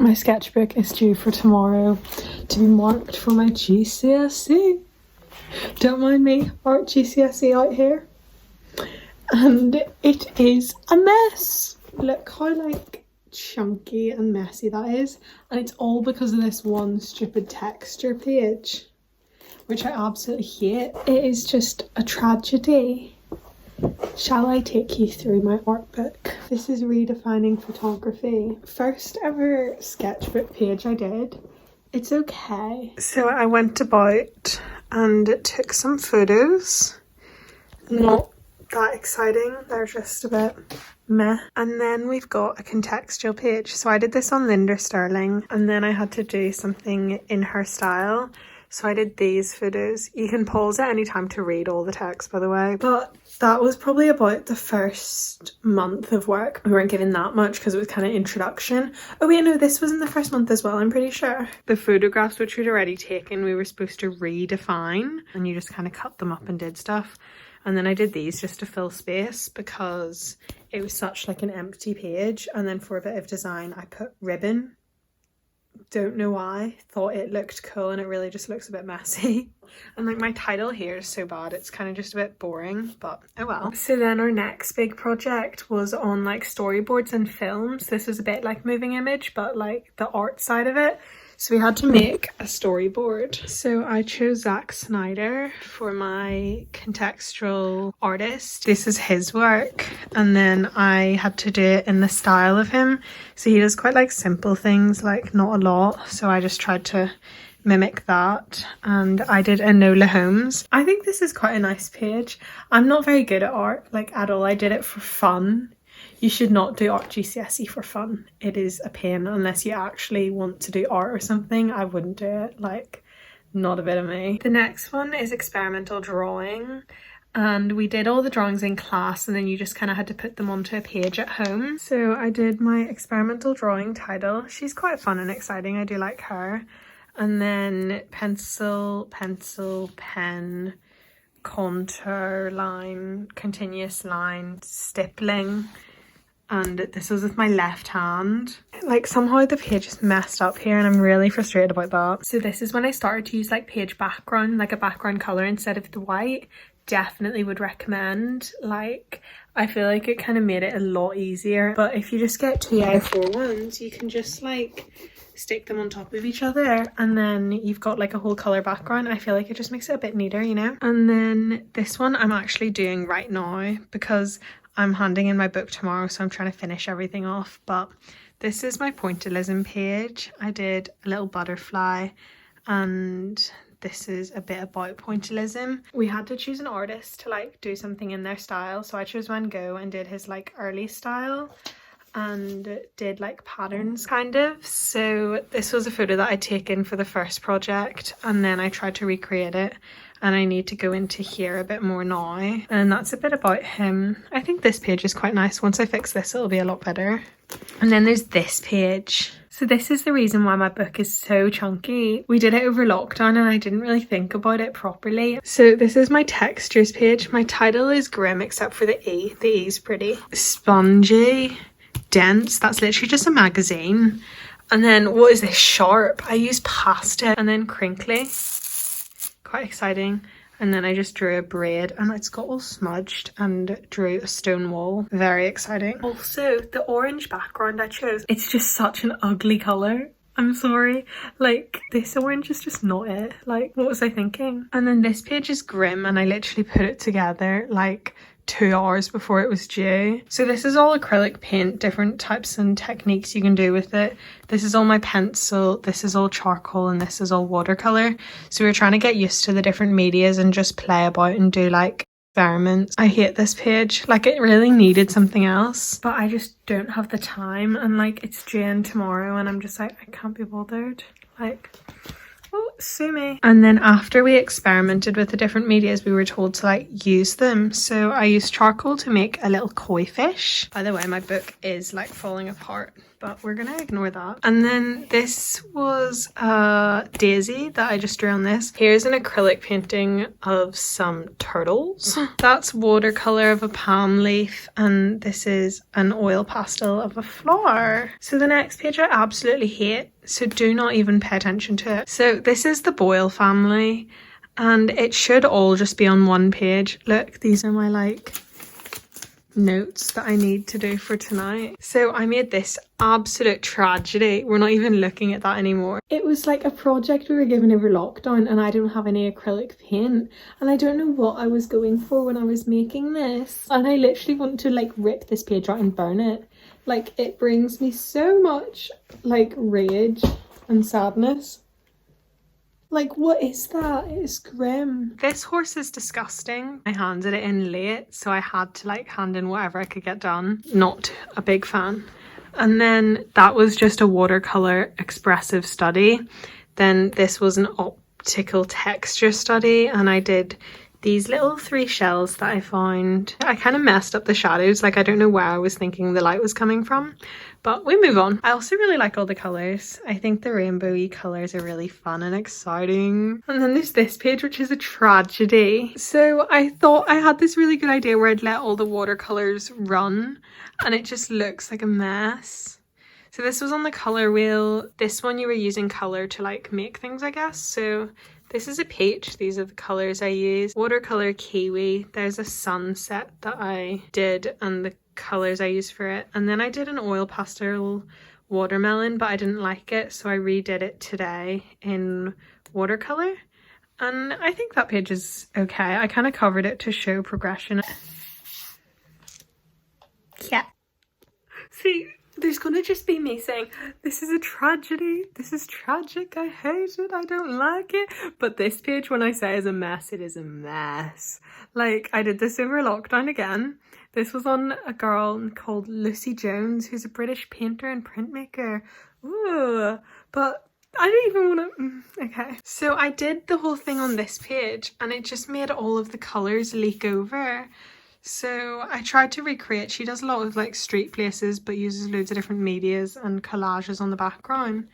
My sketchbook is due for tomorrow to be marked for my GCSE. Don't mind me, art GCSE out here. And it is a mess. Look how like chunky and messy that is. And it's all because of this one stupid texture page, which I absolutely hate. It is just a tragedy. Shall I take you through my art book? This is redefining photography. First ever sketchbook page I did. It's okay. So I went about and took some photos. Not that exciting. They're just a bit meh. And then we've got a contextual page. So I did this on Linda Sterling, and then I had to do something in her style. So I did these photos. You can pause at any time to read all the text, by the way. But that was probably about the first month of work. We weren't given that much because it was kind of introduction. Oh wait, no, this was in the first month as well, I'm pretty sure. The photographs which we'd already taken, we were supposed to redefine, and you just kind of cut them up and did stuff. And then I did these just to fill space because it was such like an empty page. And then for a bit of design, I put ribbon. Don't know why. Thought it looked cool, and it really just looks a bit messy. And like my title here is so bad, it's kind of just a bit boring, but oh well. So then our next big project was on like storyboards and films. This was a bit like moving image, but like the art side of it. So we had to make a storyboard. So I chose Zack Snyder for my contextual artist. This is his work, and then I had to do it in the style of him. So he does quite like simple things, like not a lot. So I just tried to mimic that, and I did Enola Holmes. I think this is quite a nice page. I'm not very good at art, like at all. I did it for fun. You should not do art GCSE for fun. It is a pain unless you actually want to do art or something. I wouldn't do it, like not a bit of me. The next one is experimental drawing, and we did all the drawings in class, and then you just kind of had to put them onto a page at home. So I did my experimental drawing title. She's quite fun and exciting. I do like her. And then pencil, pen, contour line, continuous line, stippling. And this was with my left hand. Like somehow the page is messed up here, and I'm really frustrated about that. So this is when I started to use like page background, like a background color instead of the white. Definitely would recommend. Like I feel like it kind of made it a lot easier. But if you just get 2A4 ones, you can just like stick them on top of each other, and then you've got like a whole color background. I feel like it just makes it a bit neater, you know. And then this one I'm actually doing right now because I'm handing in my book tomorrow, so I'm trying to finish everything off. But this is my Pointillism page. I did a little butterfly, and this is a bit about Pointillism. We had to choose an artist to like do something in their style, so I chose Van Gogh and did his like early style and did like patterns kind of. So this was a photo that I'd taken for the first project, and then I tried to recreate it, and I need to go into here a bit more now. And that's a bit about him. I think this page is quite nice. Once I fix this, it'll be a lot better. And then there's this page. So this is the reason why my book is so chunky. We did it over lockdown and I didn't really think about it properly. So this is my textures page. My title is grim except for the E. The E is pretty. Spongy. Dense, that's literally just a magazine. And then what is this? Sharp. I use pasta. And then crinkly, quite exciting. And then I just drew a braid, and it's got all smudged, and drew a stone wall. Very exciting. Also, the orange background I chose, it's just such an ugly color. I'm sorry, like this orange is just not it. Like what was I thinking? And then this page is grim, and I literally put it together like 2 hours before it was due. So this is all acrylic paint, different types and techniques you can do with it. This is all my pencil, this is all charcoal, and this is all watercolor. So we're trying to get used to the different medias and just play about and do like experiments. I hate this page, like it really needed something else, but I just don't have the time, and like it's due tomorrow and I'm just like I can't be bothered. Like oh, sue me. And then after we experimented with the different medias, we were told to like use them. So I used charcoal to make a little koi fish. By the way, my book is like falling apart, but we're gonna ignore that. And then this was a daisy that I just drew on this. Here's an acrylic painting of some turtles. That's watercolor of a palm leaf, and this is an oil pastel of a flower. So the next page I absolutely hate, so do not even pay attention to it. So this is the Boyle family, and it should all just be on one page. Look, these are my like notes that I need to do for tonight. So I made this absolute tragedy. We're not even looking at that anymore. It was like a project we were given over lockdown, and I don't have any acrylic paint, and I don't know what I was going for when I was making this, and I literally want to like rip this page out and burn it. Like, it brings me so much like rage and sadness. Like, what is that? It is grim. This horse is disgusting. I handed it in late, so I had to like hand in whatever I could get done. Not a big fan. And then that was just a watercolor expressive study. Then this was an optical texture study, and I did these little 3 shells that I found. I kind of messed up the shadows. Like, I don't know where I was thinking the light was coming from, but we move on. I also really like all the colours. I think the rainbowy colours are really fun and exciting. And then there's this page, which is a tragedy. So I thought I had this really good idea where I'd let all the watercolours run, and it just looks like a mess. So this was on the colour wheel. This one you were using colour to like make things, I guess. So this is a peach. These are the colours I used. Watercolour kiwi. There's a sunset that I did and the colours I used for it. And then I did an oil pastel watermelon, but I didn't like it, so I redid it today in watercolour. And I think that page is okay. I kind of covered it to show progression. Yeah. See, there's gonna just be me saying, this is a tragedy, this is tragic, I hate it, I don't like it. But this page, when I say is a mess, it is a mess. Like, I did this over lockdown again. This was on a girl called Lucy Jones, who's a British painter and printmaker. Ooh, but I don't even want to, okay. So I did the whole thing on this page, and it just made all of the colours leak over. So I tried to recreate. She does a lot of like street places, but uses loads of different medias and collages on the background.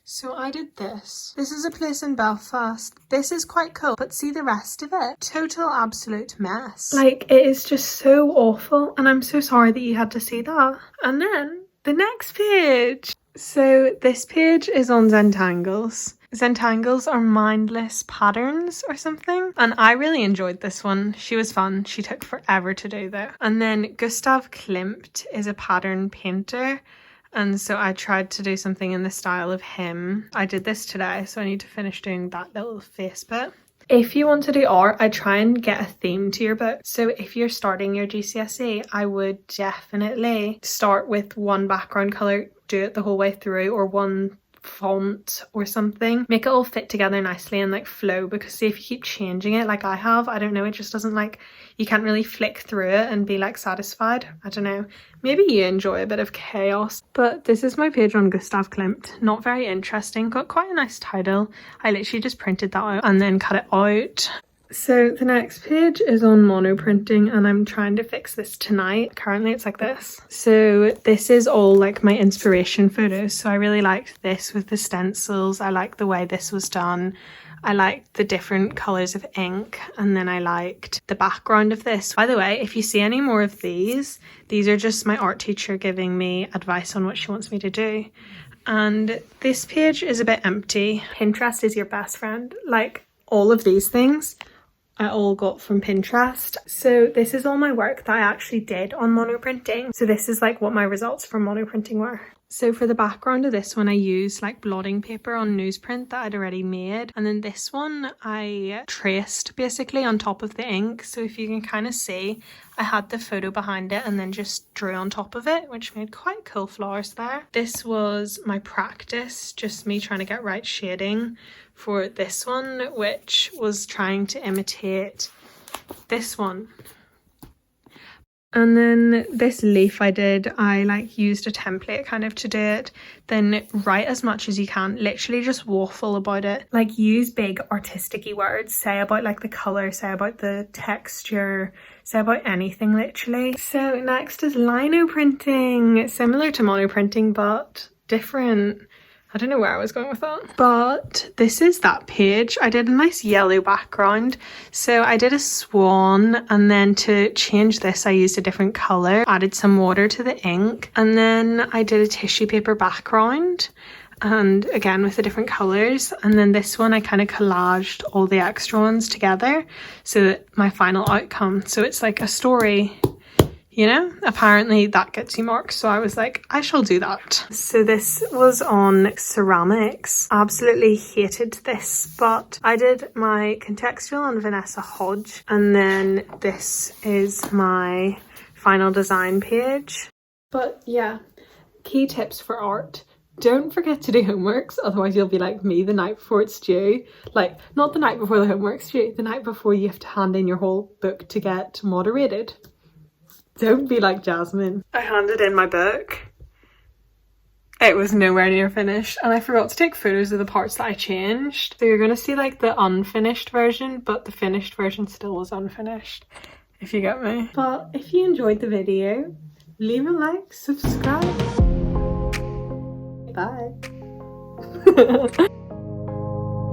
So I did this. This is a place in Belfast. This is quite cool, but see the rest of it? Total absolute mess. Like, it is just so awful, and I'm so sorry that you had to see that. And then the next page. So this page is on Zentangles. Zentangles are mindless patterns or something, and I really enjoyed this one. She was fun. She took forever to do though. And then Gustav Klimt is a pattern painter, and so I tried to do something in the style of him. I did this today, so I need to finish doing that little face bit. If you want to do art, I try and get a theme to your book. So if you're starting your GCSE, I would definitely start with one background colour, do it the whole way through, or one font or something. Make it all fit together nicely and like flow, because see, if you keep changing it like I have, I don't know, it just doesn't like, you can't really flick through it and be like satisfied. I don't know, maybe you enjoy a bit of chaos. But this is my page on Gustav Klimt. Not very interesting, got quite a nice title. I literally just printed that out and then cut it out. So the next page is on monoprinting, and I'm trying to fix this tonight. Currently it's like this. So this is all like my inspiration photos. So I really liked this with the stencils. I liked the way this was done. I liked the different colours of ink, and then I liked the background of this. By the way, if you see any more of these are just my art teacher giving me advice on what she wants me to do. And this page is a bit empty. Pinterest is your best friend. Like, all of these things I all got from Pinterest. So this is all my work that I actually did on monoprinting. So this is like what my results from monoprinting were. So for the background of this one, I used like blotting paper on newsprint that I'd already made. And then this one I traced basically on top of the ink. So if you can kind of see, I had the photo behind it and then just drew on top of it, which made quite cool flowers there. This was my practice, just me trying to get right shading for this one, which was trying to imitate this one. And then this leaf I like used a template kind of to do it. Then write as much as you can, literally just waffle about it. Like use big artistic-y words, say about like the colour, say about the texture, say about anything literally. So next is lino printing, similar to monoprinting but different. I don't know where I was going with that. But this is that page. I did a nice yellow background. So I did a swan, and then to change this I used a different colour. Added some water to the ink, and then I did a tissue paper background, and again with the different colours. And then this one I kind of collaged all the extra ones together so that my final outcome. So it's like a story. You know, apparently that gets you marks, so I was like, I shall do that. So this was on ceramics. Absolutely hated this, but I did my contextual on Vanessa Hodge, and then this is my final design page. But yeah, key tips for art. Don't forget to do homeworks, otherwise you'll be like me the night before it's due. Like, not the night before the homework's due, the night before you have to hand in your whole book to get moderated. Don't be like Jasmine. I handed in my book. It was nowhere near finished, and I forgot to take photos of the parts that I changed. So you're going to see like the unfinished version, but the finished version still was unfinished, if you get me. But if you enjoyed the video, leave a like, subscribe. Bye.